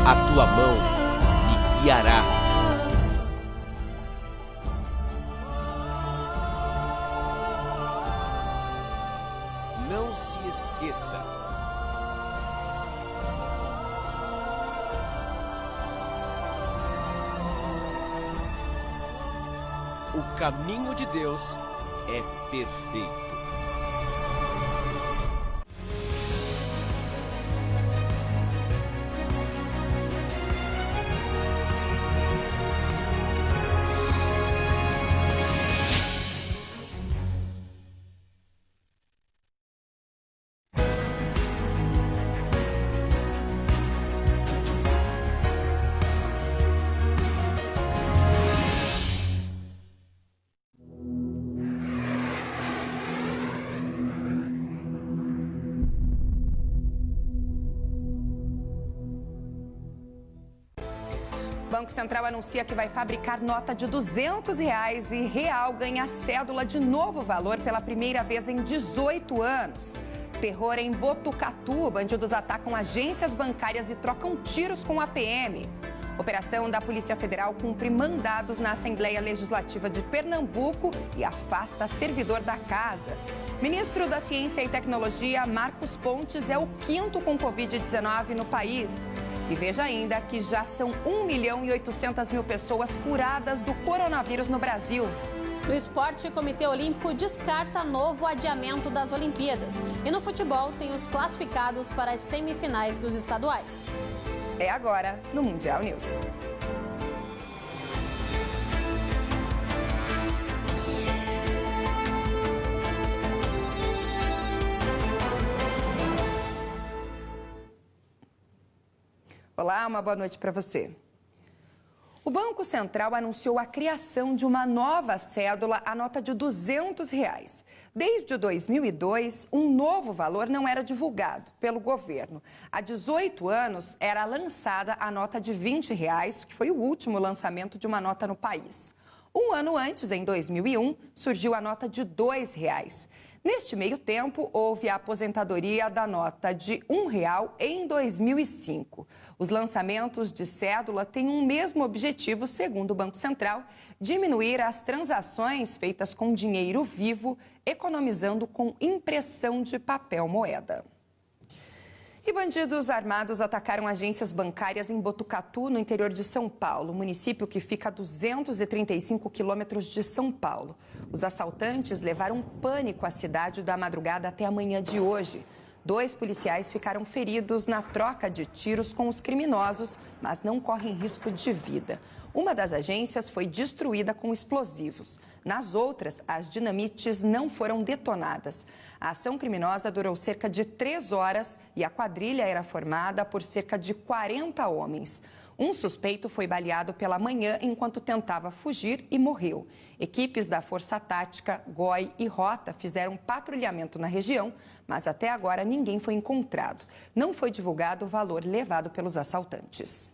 a tua mão me guiará. Não se esqueça. O caminho de Deus é perfeito. O Banco Central anuncia que vai fabricar nota de R$200 e real ganha cédula de novo valor pela primeira vez em 18 anos. Terror em Botucatu, bandidos atacam agências bancárias e trocam tiros com a PM. Operação da Polícia Federal cumpre mandados na Assembleia Legislativa de Pernambuco e afasta servidor da casa. Ministro da Ciência e Tecnologia, Marcos Pontes, é o 5º com Covid-19 no país. E veja ainda que já são 1.800.000 pessoas curadas do coronavírus no Brasil. No esporte, o Comitê Olímpico descarta novo adiamento das Olimpíadas. E no futebol, tem os classificados para as semifinais dos estaduais. É agora no Mundial News. Olá, uma boa noite para você. O Banco Central anunciou a criação de uma nova cédula, a nota de R$200. Desde 2002, um novo valor não era divulgado pelo governo. Há 18 anos era lançada a nota de R$20, que foi o último lançamento de uma nota no país. Um ano antes, em 2001, surgiu a nota de R$2. Neste meio tempo, houve a aposentadoria da nota de R$1 em 2005. Os lançamentos de cédula têm um mesmo objetivo, segundo o Banco Central, diminuir as transações feitas com dinheiro vivo, economizando com impressão de papel moeda. E bandidos armados atacaram agências bancárias em Botucatu, no interior de São Paulo, município que fica a 235 quilômetros de São Paulo. Os assaltantes levaram pânico à cidade da madrugada até a manhã de hoje. 2 policiais ficaram feridos na troca de tiros com os criminosos, mas não correm risco de vida. Uma das agências foi destruída com explosivos. Nas outras, as dinamites não foram detonadas. A ação criminosa durou cerca de 3 horas e a quadrilha era formada por cerca de 40 homens. Um suspeito foi baleado pela manhã enquanto tentava fugir e morreu. Equipes da Força Tática, GOI e Rota fizeram patrulhamento na região, mas até agora ninguém foi encontrado. Não foi divulgado o valor levado pelos assaltantes.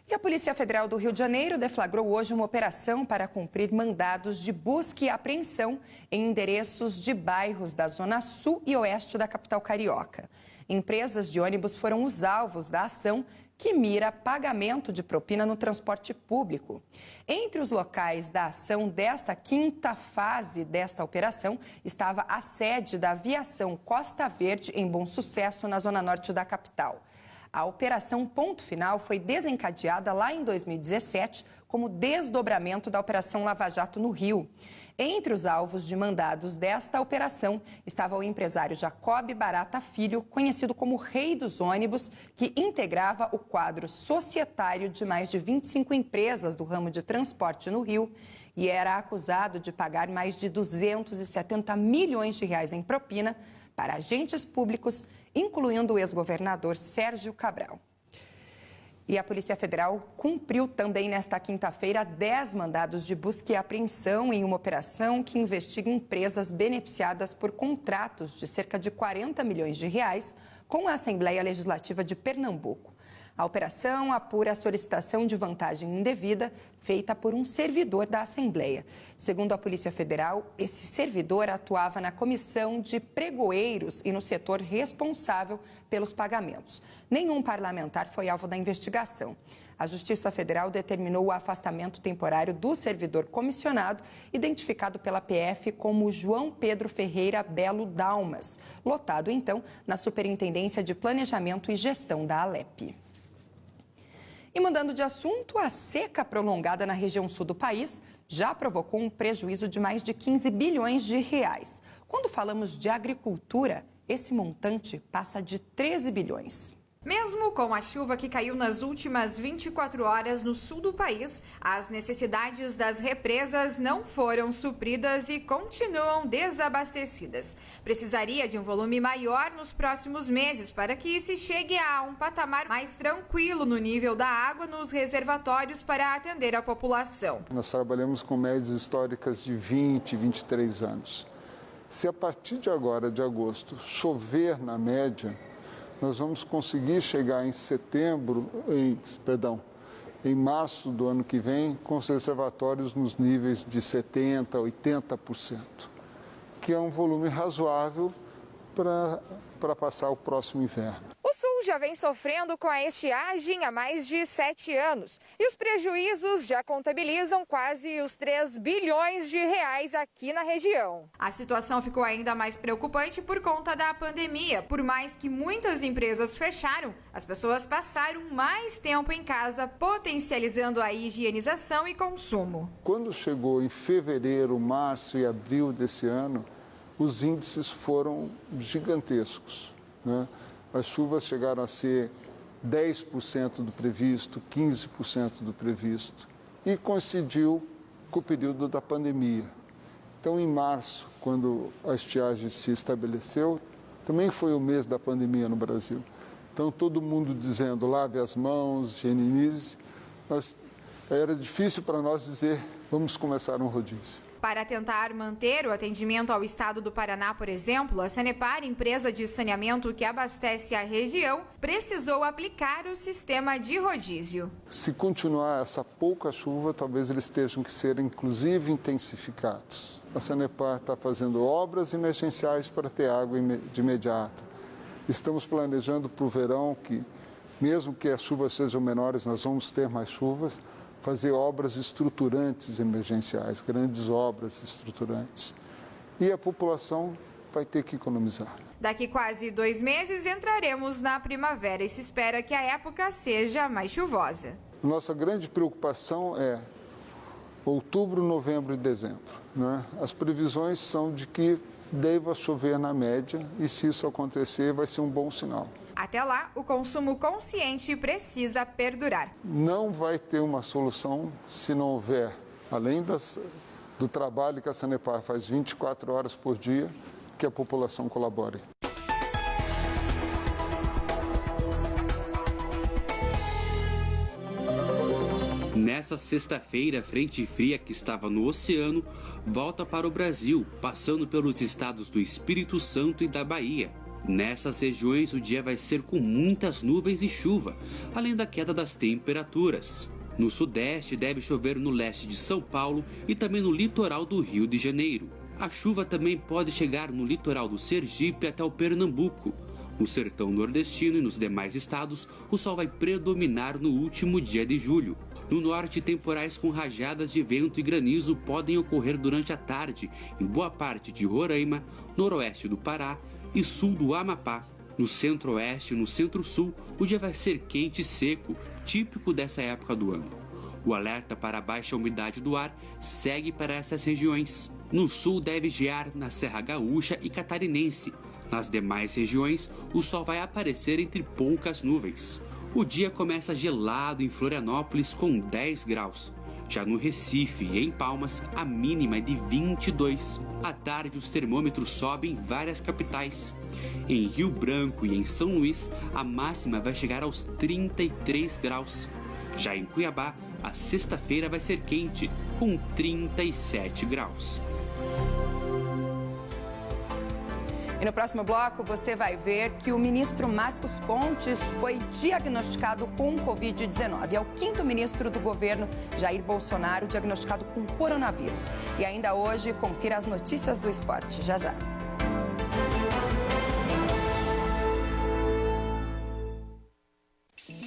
E a Polícia Federal do Rio de Janeiro deflagrou hoje uma operação para cumprir mandados de busca e apreensão em endereços de bairros da Zona Sul e Oeste da capital carioca. Empresas de ônibus foram os alvos da ação, que mira pagamento de propina no transporte público. Entre os locais da ação desta 5ª fase desta operação estava a sede da Aviação Costa Verde, em Bom Sucesso, na zona norte da capital. A Operação Ponto Final foi desencadeada lá em 2017 como desdobramento da Operação Lava Jato no Rio. Entre os alvos de mandados desta operação estava o empresário Jacob Barata Filho, conhecido como Rei dos Ônibus, que integrava o quadro societário de mais de 25 empresas do ramo de transporte no Rio e era acusado de pagar mais de R$270 milhões em propina para agentes públicos, incluindo o ex-governador Sérgio Cabral. E a Polícia Federal cumpriu também nesta quinta-feira 10 mandados de busca e apreensão em uma operação que investiga empresas beneficiadas por contratos de cerca de R$40 milhões com a Assembleia Legislativa de Pernambuco. A operação apura a solicitação de vantagem indevida feita por um servidor da Assembleia. Segundo a Polícia Federal, esse servidor atuava na comissão de pregoeiros e no setor responsável pelos pagamentos. Nenhum parlamentar foi alvo da investigação. A Justiça Federal determinou o afastamento temporário do servidor comissionado, identificado pela PF como João Pedro Ferreira Belo Dalmas, lotado então na Superintendência de Planejamento e Gestão da Alep. E mudando de assunto, a seca prolongada na região sul do país já provocou um prejuízo de mais de 15 bilhões de reais. Quando falamos de agricultura, esse montante passa de 13 bilhões. Mesmo com a chuva que caiu nas últimas 24 horas no sul do país, as necessidades das represas não foram supridas e continuam desabastecidas. Precisaria de um volume maior nos próximos meses para que se chegue a um patamar mais tranquilo no nível da água nos reservatórios para atender a população. Nós trabalhamos com médias históricas de 20, 23 anos. Se a partir de agora, de agosto, chover na média, nós vamos conseguir chegar em março do ano que vem, com os reservatórios nos níveis de 70%, 80%, que é um volume razoável para passar o próximo inverno. O Sul já vem sofrendo com a estiagem há mais de 7 anos e os prejuízos já contabilizam quase os 3 bilhões de reais aqui na região. A situação ficou ainda mais preocupante por conta da pandemia. Por mais que muitas empresas fecharam, as pessoas passaram mais tempo em casa, potencializando a higienização e consumo. Quando chegou em fevereiro, março e abril desse ano, os índices foram gigantescos, né? As chuvas chegaram a ser 10% do previsto, 15% do previsto, e coincidiu com o período da pandemia. Então, em março, quando a estiagem se estabeleceu, também foi o mês da pandemia no Brasil. Então, todo mundo dizendo, lave as mãos, higienize, era difícil para nós dizer, vamos começar um rodízio. Para tentar manter o atendimento ao estado do Paraná, por exemplo, a Sanepar, empresa de saneamento que abastece a região, precisou aplicar o sistema de rodízio. Se continuar essa pouca chuva, talvez eles tenham que ser, inclusive, intensificados. A Sanepar está fazendo obras emergenciais para ter água de imediato. Estamos planejando para o verão que, mesmo que as chuvas sejam menores, nós vamos ter mais chuvas, fazer obras estruturantes emergenciais, grandes obras estruturantes. E a população vai ter que economizar. Daqui quase 2 meses entraremos na primavera e se espera que a época seja mais chuvosa. Nossa grande preocupação é outubro, novembro e dezembro, né? As previsões são de que deva chover na média e se isso acontecer vai ser um bom sinal. Até lá, o consumo consciente precisa perdurar. Não vai ter uma solução se não houver, além do trabalho que a Sanepar faz 24 horas por dia, que a população colabore. Nessa sexta-feira, a frente fria que estava no oceano volta para o Brasil, passando pelos estados do Espírito Santo e da Bahia. Nessas regiões, o dia vai ser com muitas nuvens e chuva, além da queda das temperaturas. No sudeste, deve chover no leste de São Paulo e também no litoral do Rio de Janeiro. A chuva também pode chegar no litoral do Sergipe até o Pernambuco. No sertão nordestino e nos demais estados, o sol vai predominar no último dia de julho. No norte, temporais com rajadas de vento e granizo podem ocorrer durante a tarde em boa parte de Roraima, noroeste do Pará e sul do Amapá. No centro-oeste e no centro-sul, o dia vai ser quente e seco, típico dessa época do ano. O alerta para a baixa umidade do ar segue para essas regiões. No sul, deve gear na Serra Gaúcha e Catarinense. Nas demais regiões, o sol vai aparecer entre poucas nuvens. O dia começa gelado em Florianópolis com 10 graus. Já no Recife e em Palmas, a mínima é de 22. À tarde, os termômetros sobem em várias capitais. Em Rio Branco e em São Luís, a máxima vai chegar aos 33 graus. Já em Cuiabá, a sexta-feira vai ser quente, com 37 graus. E no próximo bloco você vai ver que o ministro Marcos Pontes foi diagnosticado com Covid-19. É o 5º ministro do governo Jair Bolsonaro diagnosticado com coronavírus. E ainda hoje, confira as notícias do esporte. Já, já.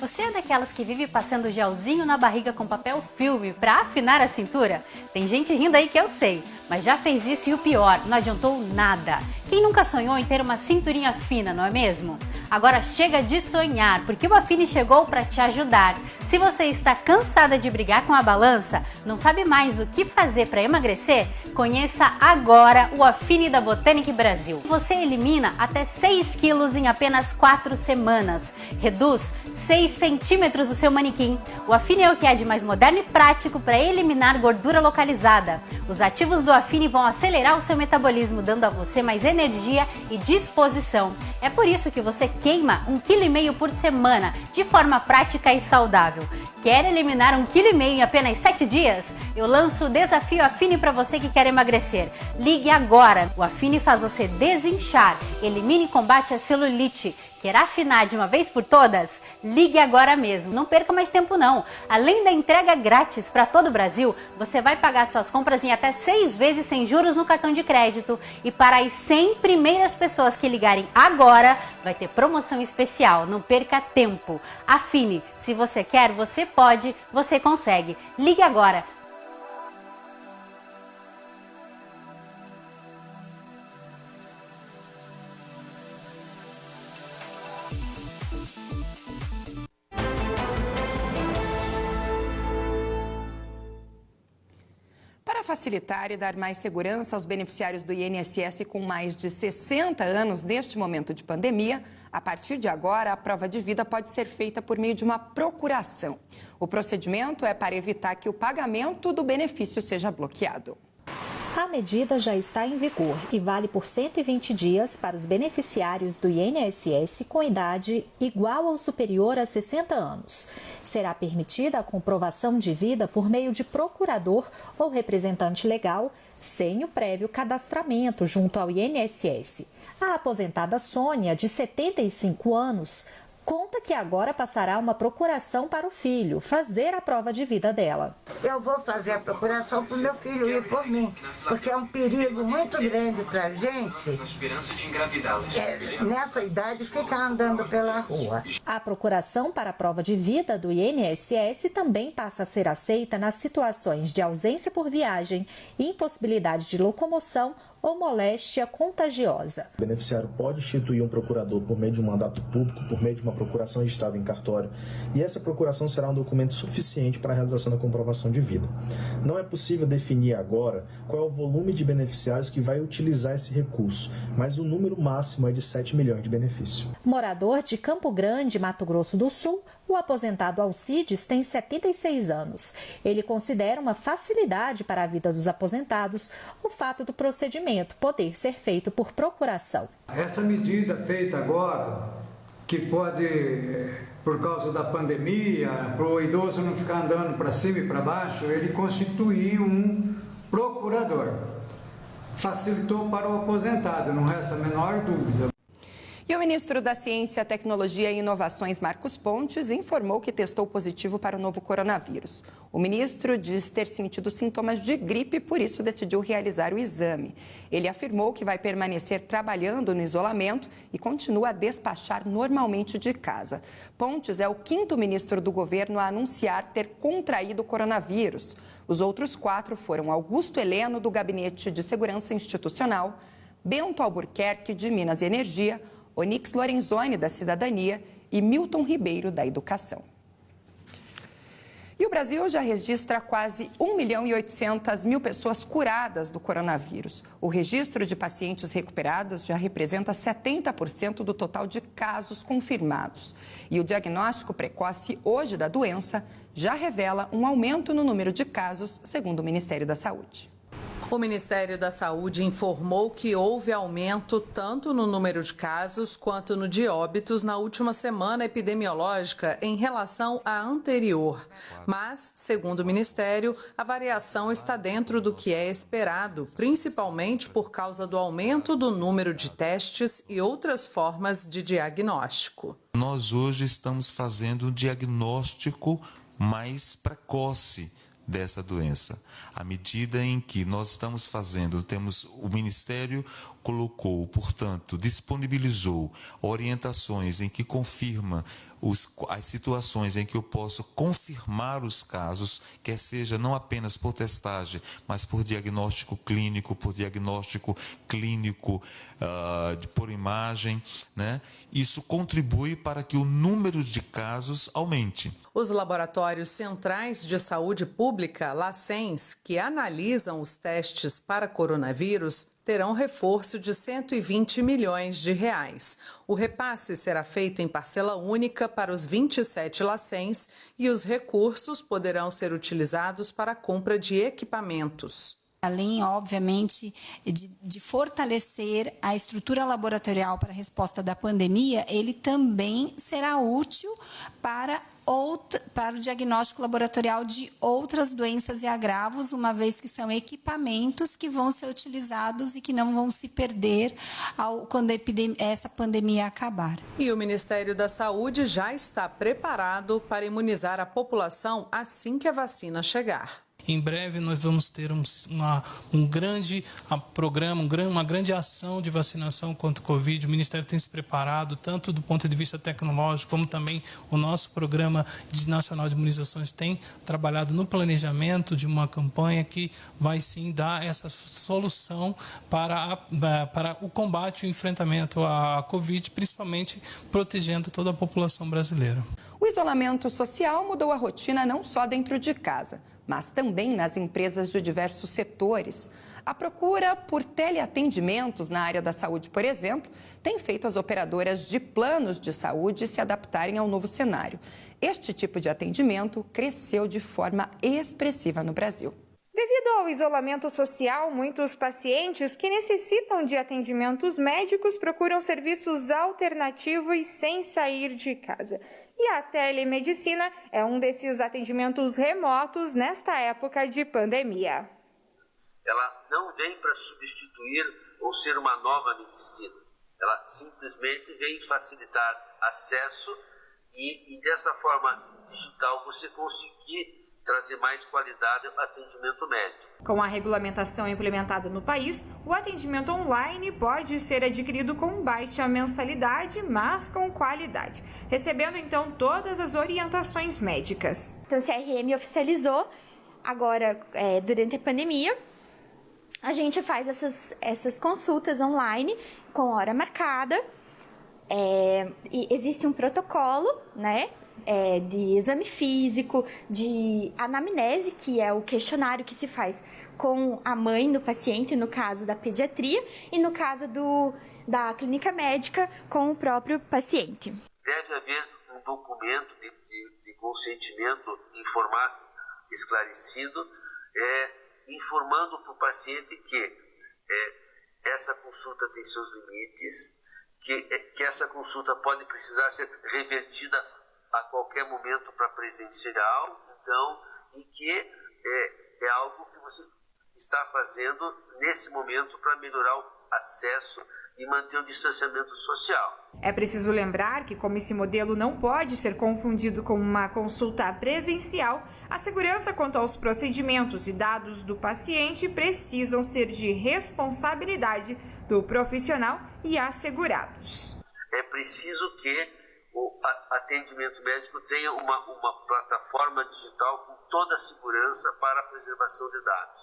Você é daquelas que vive passando gelzinho na barriga com papel filme para afinar a cintura? Tem gente rindo aí que eu sei, mas já fez isso e o pior, não adiantou nada. Quem nunca sonhou em ter uma cinturinha fina, não é mesmo? Agora chega de sonhar, porque o Affine chegou para te ajudar. Se você está cansada de brigar com a balança, não sabe mais o que fazer para emagrecer, conheça agora o Affine da Botanic Brasil. Você elimina até 6 quilos em apenas 4 semanas. Reduz 6 centímetros do seu manequim. O Affine é o que há de mais moderno e prático para eliminar gordura localizada. Os ativos do Affine vão acelerar o seu metabolismo, dando a você mais energia e disposição. É por isso que você queima 1,5 kg por semana, de forma prática e saudável. Quer eliminar 1,5 kg em apenas 7 dias? Eu lanço o desafio Affine para você que quer emagrecer. Ligue agora. O Affine faz você desinchar, elimine e combate a celulite. Quer afinar de uma vez por todas? Ligue agora mesmo, não perca mais tempo não. Além da entrega grátis para todo o Brasil, você vai pagar suas compras em até 6 vezes sem juros no cartão de crédito. E para as 100 primeiras pessoas que ligarem agora, vai ter promoção especial, não perca tempo. Affine, se você quer, você pode, você consegue. Ligue agora. Para facilitar e dar mais segurança aos beneficiários do INSS com mais de 60 anos neste momento de pandemia, a partir de agora a prova de vida pode ser feita por meio de uma procuração. O procedimento é para evitar que o pagamento do benefício seja bloqueado. A medida já está em vigor e vale por 120 dias para os beneficiários do INSS com idade igual ou superior a 60 anos. Será permitida a comprovação de vida por meio de procurador ou representante legal, sem o prévio cadastramento junto ao INSS. A aposentada Sônia, de 75 anos, conta que agora passará uma procuração para o filho fazer a prova de vida dela. Eu vou fazer a procuração para o meu filho ir por mim, porque é um perigo muito grande para a gente, nessa idade, ficar andando pela rua. A procuração para a prova de vida do INSS também passa a ser aceita nas situações de ausência por viagem, impossibilidade de locomoção ou moléstia contagiosa. O beneficiário pode instituir um procurador por meio de um mandato público, por meio de uma procuração registrada em cartório, e essa procuração será um documento suficiente para a realização da comprovação de vida. Não é possível definir agora qual é o volume de beneficiários que vai utilizar esse recurso, mas o número máximo é de 7 milhões de benefícios. Morador de Campo Grande, Mato Grosso do Sul, o aposentado Alcides tem 76 anos. Ele considera uma facilidade para a vida dos aposentados o fato do procedimento poder ser feito por procuração. Essa medida feita agora, que pode, por causa da pandemia, para o idoso não ficar andando para cima e para baixo, ele constituiu um procurador. Facilitou para o aposentado, não resta a menor dúvida. E o ministro da Ciência, Tecnologia e Inovações, Marcos Pontes, informou que testou positivo para o novo coronavírus. O ministro diz ter sentido sintomas de gripe e, por isso, decidiu realizar o exame. Ele afirmou que vai permanecer trabalhando no isolamento e continua a despachar normalmente de casa. Pontes é o 5º ministro do governo a anunciar ter contraído o coronavírus. Os outros 4 foram Augusto Heleno, do Gabinete de Segurança Institucional, Bento Albuquerque, de Minas e Energia, Onyx Lorenzoni, da Cidadania, e Milton Ribeiro, da Educação. E o Brasil já registra quase 1.800.000 pessoas curadas do coronavírus. O registro de pacientes recuperados já representa 70% do total de casos confirmados. E o diagnóstico precoce hoje da doença já revela um aumento no número de casos, segundo o Ministério da Saúde. O Ministério da Saúde informou que houve aumento tanto no número de casos quanto no de óbitos na última semana epidemiológica em relação à anterior. Mas, segundo o Ministério, a variação está dentro do que é esperado, principalmente por causa do aumento do número de testes e outras formas de diagnóstico. Nós hoje estamos fazendo um diagnóstico mais precoce dessa doença. À medida em que nós estamos fazendo, o Ministério colocou, portanto, disponibilizou orientações em que confirma as situações em que eu posso confirmar os casos, quer seja não apenas por testagem, mas por diagnóstico clínico, por imagem, né? Isso contribui para que o número de casos aumente. Os laboratórios centrais de saúde pública, LACENS, que analisam os testes para coronavírus, terão reforço de 120 milhões de reais. O repasse será feito em parcela única para os 27 LACENS e os recursos poderão ser utilizados para a compra de equipamentos. Além, obviamente, de fortalecer a estrutura laboratorial para a resposta da pandemia, ele também será útil para o diagnóstico laboratorial de outras doenças e agravos, uma vez que são equipamentos que vão ser utilizados e que não vão se perder quando essa pandemia acabar. E o Ministério da Saúde já está preparado para imunizar a população assim que a vacina chegar. Em breve nós vamos ter um grande programa, uma grande ação de vacinação contra o Covid. O Ministério tem se preparado, tanto do ponto de vista tecnológico, como também o nosso Programa Nacional de Imunizações tem trabalhado no planejamento de uma campanha que vai sim dar essa solução para o combate e o enfrentamento à Covid, principalmente protegendo toda a população brasileira. O isolamento social mudou a rotina não só dentro de casa, mas também nas empresas de diversos setores. A procura por teleatendimentos na área da saúde, por exemplo, tem feito as operadoras de planos de saúde se adaptarem ao novo cenário. Este tipo de atendimento cresceu de forma expressiva no Brasil. Devido ao isolamento social, muitos pacientes que necessitam de atendimentos médicos procuram serviços alternativos sem sair de casa. E a telemedicina é um desses atendimentos remotos nesta época de pandemia. Ela não vem para substituir ou ser uma nova medicina. Ela simplesmente vem facilitar acesso e dessa forma digital você conseguir trazer mais qualidade ao atendimento médico. Com a regulamentação implementada no país, o atendimento online pode ser adquirido com baixa mensalidade, mas com qualidade, recebendo então todas as orientações médicas. Então, o CRM oficializou agora, durante a pandemia, a gente faz essas consultas online com hora marcada, e existe um protocolo, né? De exame físico, de anamnese, que é o questionário que se faz com a mãe do paciente, no caso da pediatria, e no caso da clínica médica, com o próprio paciente. Deve haver um documento de consentimento em formato esclarecido, informando para o paciente que essa consulta tem seus limites, que essa consulta pode precisar ser revertida a qualquer momento para presencial, então, e que é algo que você está fazendo nesse momento para melhorar o acesso e manter o distanciamento social. É preciso lembrar que, como esse modelo não pode ser confundido com uma consulta presencial, a segurança quanto aos procedimentos e dados do paciente precisam ser de responsabilidade do profissional e assegurados. É preciso que o atendimento médico tenha uma plataforma digital com toda a segurança para a preservação de dados.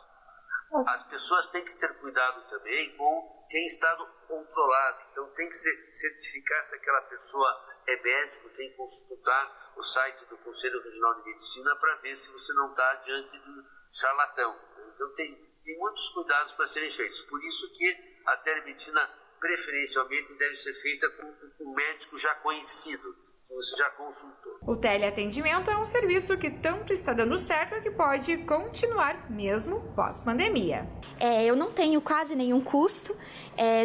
As pessoas têm que ter cuidado também com quem está controlado. Então tem que certificar se aquela pessoa é médico, tem que consultar o site do Conselho Regional de Medicina para ver se você não está diante de um charlatão. Então tem muitos cuidados para serem feitos. Por isso que a telemedicina preferencialmente deve ser feita com um médico já conhecido, você já consultou. O teleatendimento é um serviço que tanto está dando certo que pode continuar mesmo pós-pandemia. Eu não tenho quase nenhum custo,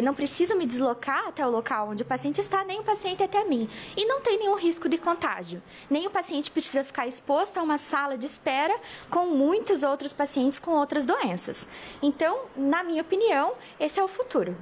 não preciso me deslocar até o local onde o paciente está, nem o paciente até mim. E não tem nenhum risco de contágio. Nem o paciente precisa ficar exposto a uma sala de espera com muitos outros pacientes com outras doenças. Então, na minha opinião, esse é o futuro.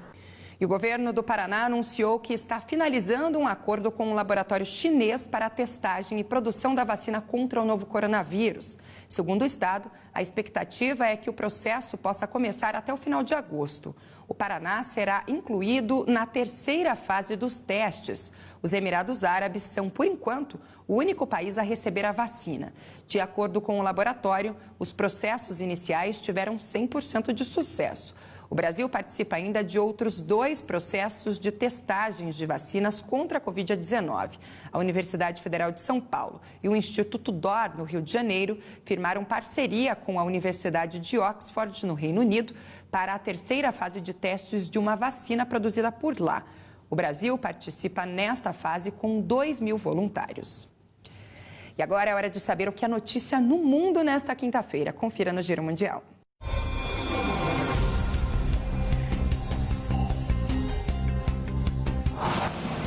E o governo do Paraná anunciou que está finalizando um acordo com um laboratório chinês para a testagem e produção da vacina contra o novo coronavírus. Segundo o estado, a expectativa é que o processo possa começar até o final de agosto. O Paraná será incluído na terceira fase dos testes. Os Emirados Árabes são, por enquanto, o único país a receber a vacina. De acordo com o laboratório, os processos iniciais tiveram 100% de sucesso. O Brasil participa ainda de outros 2 processos de testagens de vacinas contra a Covid-19. A Universidade Federal de São Paulo e o Instituto DOR, no Rio de Janeiro, firmaram parceria com a Universidade de Oxford, no Reino Unido, para a terceira fase de testes de uma vacina produzida por lá. O Brasil participa nesta fase com 2.000 voluntários. E agora é hora de saber o que é notícia no mundo nesta quinta-feira. Confira no Giro Mundial.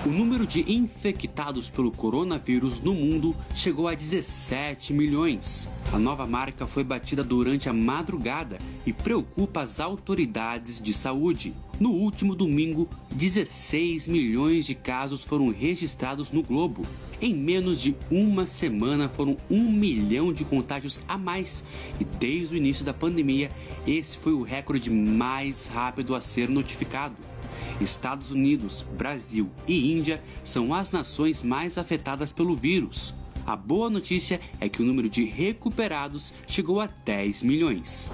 O número de infectados pelo coronavírus no mundo chegou a 17 milhões. A nova marca foi batida durante a madrugada e preocupa as autoridades de saúde. No último domingo, 16 milhões de casos foram registrados no globo. Em menos de uma semana, foram 1 milhão de contágios a mais. E desde o início da pandemia, esse foi o recorde mais rápido a ser notificado. Estados Unidos, Brasil e Índia são as nações mais afetadas pelo vírus. A boa notícia é que o número de recuperados chegou a 10 milhões.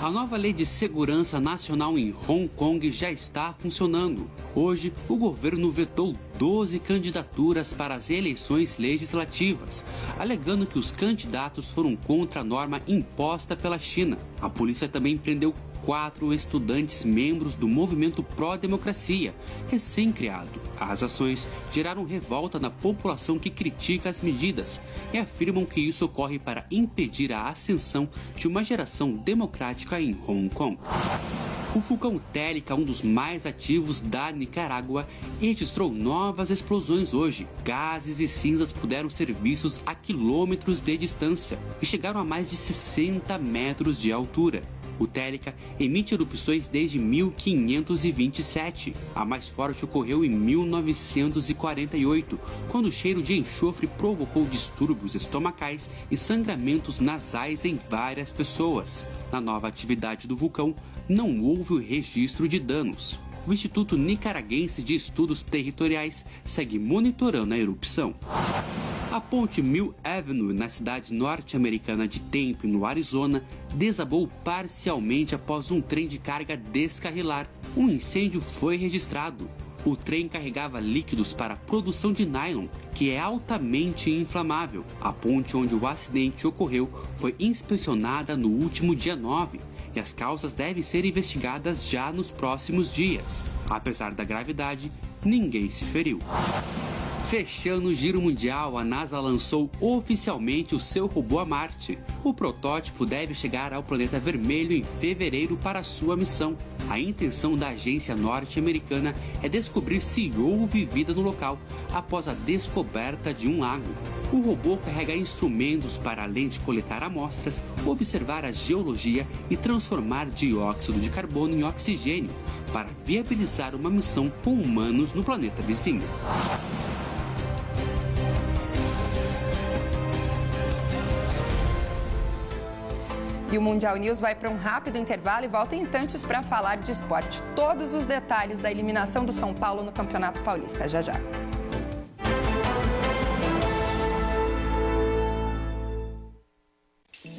A nova Lei de Segurança Nacional em Hong Kong já está funcionando. Hoje, o governo vetou 12 candidaturas para as eleições legislativas, alegando que os candidatos foram contra a norma imposta pela China. A polícia também prendeu 4 estudantes membros do movimento pró-democracia, recém-criado. As ações geraram revolta na população que critica as medidas e afirmam que isso ocorre para impedir a ascensão de uma geração democrática em Hong Kong. O vulcão Télica, um dos mais ativos da Nicarágua, registrou novas explosões hoje. Gases e cinzas puderam ser vistos a quilômetros de distância e chegaram a mais de 60 metros de altura. O Télica emite erupções desde 1527. A mais forte ocorreu em 1948, quando o cheiro de enxofre provocou distúrbios estomacais e sangramentos nasais em várias pessoas. Na nova atividade do vulcão, não houve o registro de danos. O Instituto Nicaragüense de Estudos Territoriais segue monitorando a erupção. A ponte Mill Avenue, na cidade norte-americana de Tempe, no Arizona, desabou parcialmente após um trem de carga descarrilar. Um incêndio foi registrado. O trem carregava líquidos para a produção de nylon, que é altamente inflamável. A ponte onde o acidente ocorreu foi inspecionada no último dia 9. E as causas devem ser investigadas já nos próximos dias. Apesar da gravidade, ninguém se feriu. Fechando o Giro Mundial, a NASA lançou oficialmente o seu robô a Marte. O protótipo deve chegar ao planeta vermelho em fevereiro para sua missão. A intenção da agência norte-americana é descobrir se houve vida no local após a descoberta de um lago. O robô carrega instrumentos para, além de coletar amostras, observar a geologia e transformar dióxido de carbono em oxigênio para viabilizar uma missão com humanos no planeta vizinho. E o Mundial News vai para um rápido intervalo e volta em instantes para falar de esporte. Todos os detalhes da eliminação do São Paulo no Campeonato Paulista. Já, já.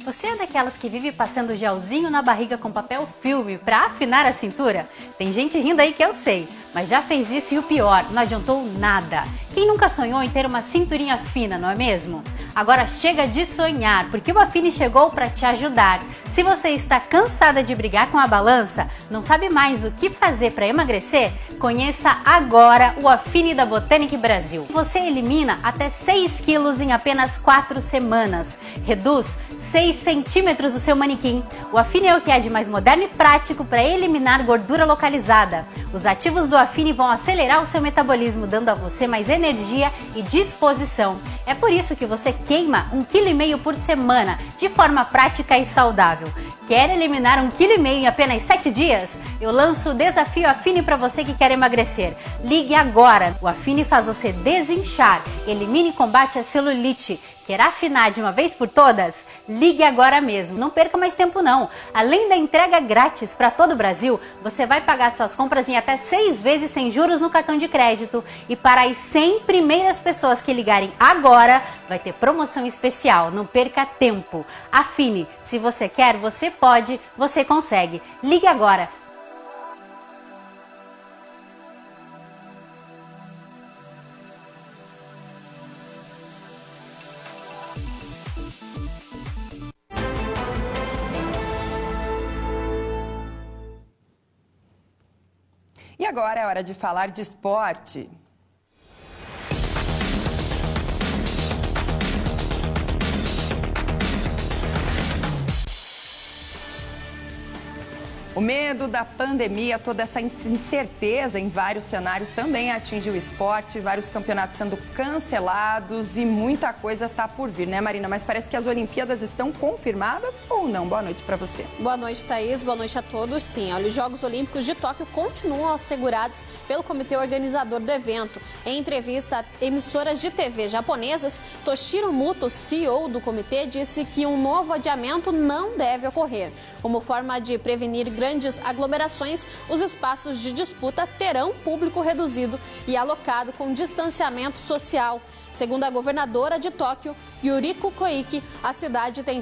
Você é daquelas que vive passando gelzinho na barriga com papel filme para afinar a cintura? Tem gente rindo aí que eu sei, mas já fez isso e o pior, não adiantou nada. Quem nunca sonhou em ter uma cinturinha fina, não é mesmo? Agora chega de sonhar, porque o Affini chegou para te ajudar. Se você está cansada de brigar com a balança, não sabe mais o que fazer para emagrecer, conheça agora o Affini da Botanic Brasil. Você elimina até 6 quilos em apenas 4 semanas. Reduz 6 centímetros do seu manequim. O Affini é o que é de mais moderno e prático para eliminar gordura localizada. Os ativos do Affini vão acelerar o seu metabolismo, dando a você mais energia e disposição. É por isso que você queima 1,5 kg por semana, de forma prática e saudável. Quer eliminar 1,5 kg em apenas 7 dias? Eu lanço o desafio Affini para você que quer emagrecer. Ligue agora. O Affini faz você desinchar, elimine e combate a celulite. Quer afinar de uma vez por todas? Ligue agora mesmo, não perca mais tempo não. Além da entrega grátis para todo o Brasil, você vai pagar suas compras em até 6 vezes sem juros no cartão de crédito. E para as 100 primeiras pessoas que ligarem agora, vai ter promoção especial, não perca tempo. Affini, se você quer, você pode, você consegue. Ligue agora. E agora é hora de falar de esporte. O medo da pandemia, toda essa incerteza em vários cenários também atingiu o esporte, vários campeonatos sendo cancelados e muita coisa está por vir, né, Marina? Mas parece que as Olimpíadas estão confirmadas ou não? Boa noite para você. Boa noite, Thaís. Boa noite a todos. Sim, olha, os Jogos Olímpicos de Tóquio continuam assegurados pelo comitê organizador do evento. Em entrevista a emissoras de TV japonesas, Toshiro Muto, CEO do comitê, disse que um novo adiamento não deve ocorrer. Como forma de prevenir grandes aglomerações, os espaços de disputa terão público reduzido e alocado com distanciamento social. Segundo a governadora de Tóquio, Yuriko Koike, a cidade tem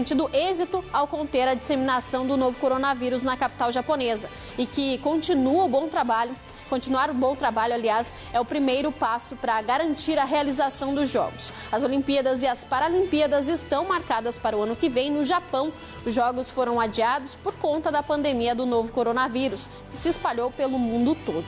tido êxito ao conter a disseminação do novo coronavírus na capital japonesa e que continuar o bom trabalho, aliás, é o primeiro passo para garantir a realização dos Jogos. As Olimpíadas e as Paralimpíadas estão marcadas para o ano que vem no Japão. Os Jogos foram adiados por conta da pandemia do novo coronavírus, que se espalhou pelo mundo todo.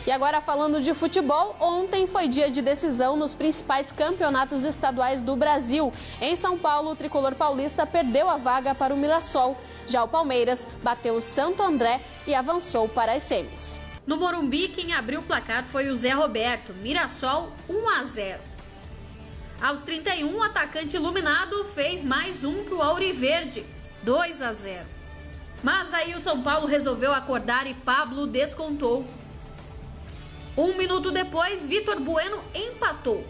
E agora, falando de futebol, ontem foi dia de decisão nos principais campeonatos estaduais do Brasil. Em São Paulo, o tricolor paulista perdeu a vaga para o Mirassol. Já o Palmeiras bateu o Santo André e avançou para as semis. No Morumbi, quem abriu o placar foi o Zé Roberto, Mirassol 1-0. Aos 31, o atacante iluminado fez mais um para o Auriverde, 2-0. Mas aí o São Paulo resolveu acordar e Pablo descontou. 1 minuto depois, Vitor Bueno empatou.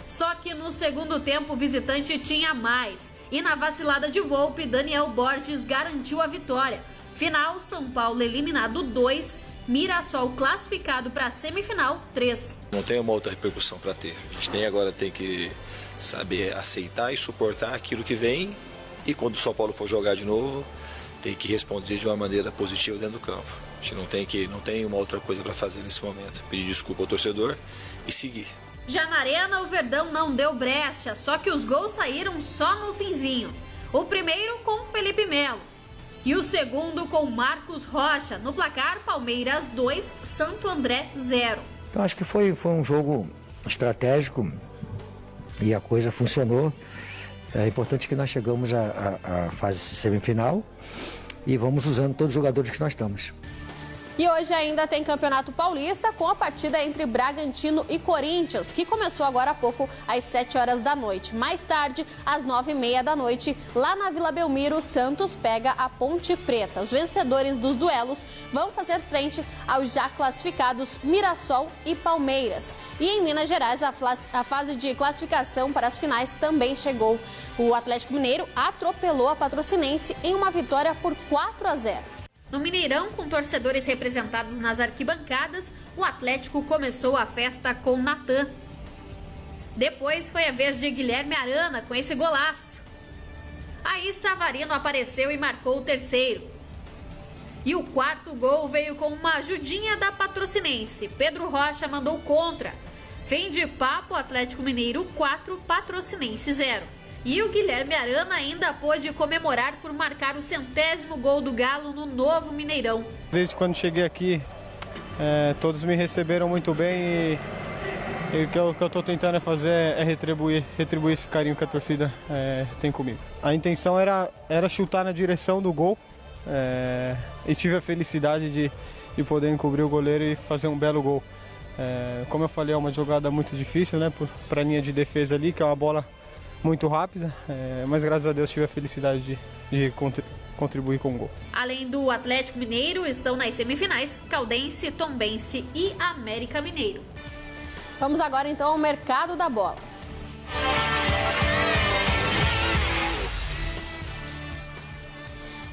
Só que no segundo tempo o visitante tinha mais. E na vacilada de Volpe, Daniel Borges garantiu a vitória. Final, São Paulo eliminado 2, Mirassol classificado para a semifinal 3. Não tem uma outra repercussão para ter. A gente tem que saber aceitar e suportar aquilo que vem. E quando o São Paulo for jogar de novo, tem que responder de uma maneira positiva dentro do campo. A gente não tem uma outra coisa para fazer nesse momento. Pedir desculpa ao torcedor e seguir. Já na Arena, o Verdão não deu brecha, só que os gols saíram só no finzinho. O primeiro com Felipe Melo e o segundo com Marcos Rocha. No placar, Palmeiras 2, Santo André 0. Então acho que foi um jogo estratégico e a coisa funcionou. É importante que nós chegamos à fase semifinal e vamos usando todos os jogadores que nós estamos. E hoje ainda tem Campeonato Paulista com a partida entre Bragantino e Corinthians, que começou agora há pouco às 7 horas da noite. Mais tarde, às 9h30 da noite, lá na Vila Belmiro, o Santos pega a Ponte Preta. Os vencedores dos duelos vão fazer frente aos já classificados Mirassol e Palmeiras. E em Minas Gerais, a fase de classificação para as finais também chegou. O Atlético Mineiro atropelou a Patrocinense em uma vitória por 4-0. No Mineirão, com torcedores representados nas arquibancadas, o Atlético começou a festa com Natan. Depois foi a vez de Guilherme Arana com esse golaço. Aí Savarino apareceu e marcou o terceiro. E o quarto gol veio com uma ajudinha da patrocinense. Pedro Rocha mandou contra. Fim de papo, Atlético Mineiro 4, Patrocinense 0. E o Guilherme Arana ainda pôde comemorar por marcar o 100º gol do Galo no novo Mineirão. Desde quando cheguei aqui, todos me receberam muito bem e o que eu estou tentando fazer é retribuir esse carinho que a torcida tem comigo. A intenção era chutar na direção do gol e tive a felicidade de poder encobrir o goleiro e fazer um belo gol. Como eu falei, é uma jogada muito difícil, né, para a linha de defesa ali, que é uma bola muito rápida, mas graças a Deus tive a felicidade de contribuir com o gol. Além do Atlético Mineiro, estão nas semifinais Caldense, Tombense e América Mineiro. Vamos agora então ao mercado da bola.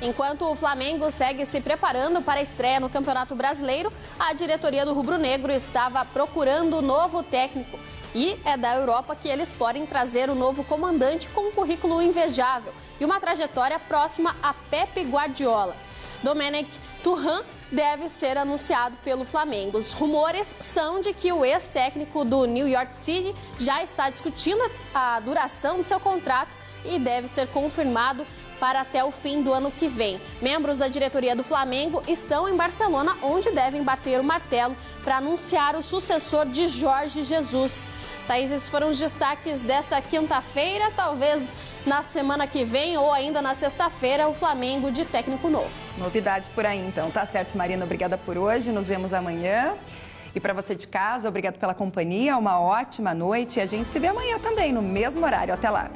Enquanto o Flamengo segue se preparando para a estreia no Campeonato Brasileiro, a diretoria do Rubro Negro estava procurando um novo técnico. E é da Europa que eles podem trazer o novo comandante com um currículo invejável e uma trajetória próxima a Pep Guardiola. Domenech Thuram deve ser anunciado pelo Flamengo. Os rumores são de que o ex-técnico do New York City já está discutindo a duração do seu contrato e deve ser confirmado para até o fim do ano que vem. Membros da diretoria do Flamengo estão em Barcelona, onde devem bater o martelo para anunciar o sucessor de Jorge Jesus. Thaís, esses foram os destaques desta quinta-feira, talvez na semana que vem ou ainda na sexta-feira, o Flamengo de técnico novo. Novidades por aí, então. Tá certo, Marina, obrigada por hoje, nos vemos amanhã. E para você de casa, obrigado pela companhia, uma ótima noite e a gente se vê amanhã também, no mesmo horário. Até lá.